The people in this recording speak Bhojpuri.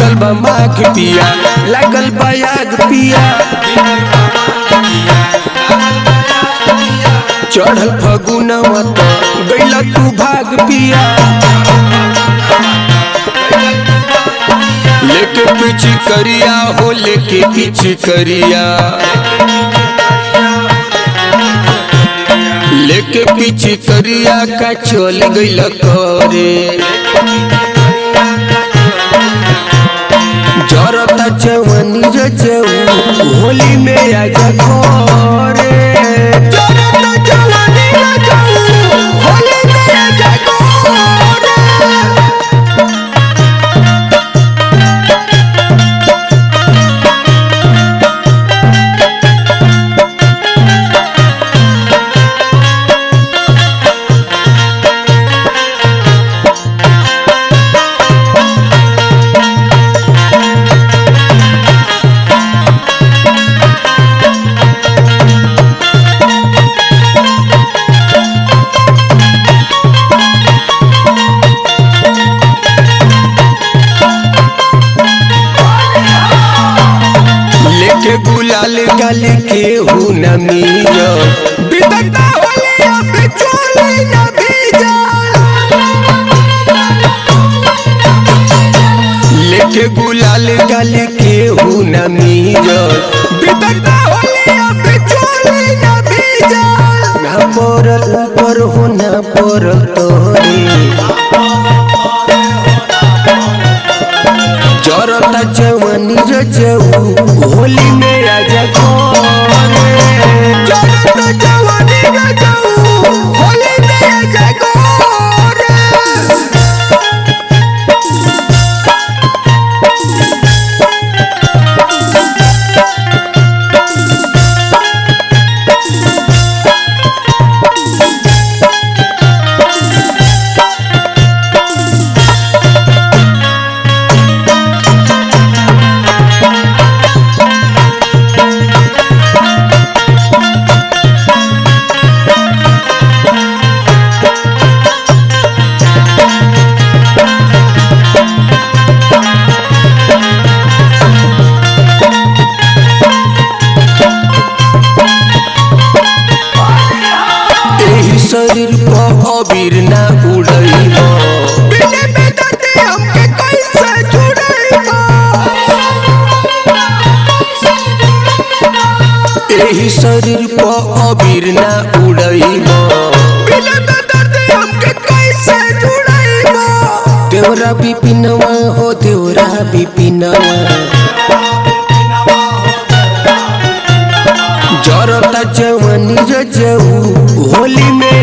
बीतल बा माघ पिया लागल बा याद पिया चढ़ल फगुनवा तो गइला तू भाग पिया लेके पीछे करिया हो लेके पीछे करिया लेके पीछे करिया का चल गइला करे जरता जवानी रजऊ होली में आजा घरे जरता जवानी रजऊ होली में आजा घरे लेके गुलाल गल के हूँ न मीजा बिदता होली अब चोली न भीजा लेके गुलाल गल के हूँ न मीजा बिदता होली अब चोली न भीजा ना परल पर हो ना परल तोरे जरता जवानी रजऊ होली में आजा घरे जरता जवानी रजऊ होली में आजा घरे शरीर पर अबीर ना उड़ैबो बिने में दते हमके कैसे छुड़ैबो एही शरीर पर अबीर ना उड़ैबो बिने में दते हमके कैसे छुड़ैबो देवरा बिपिनवा हो देवरा बिपिनवा जरता जवानी रजऊ होली में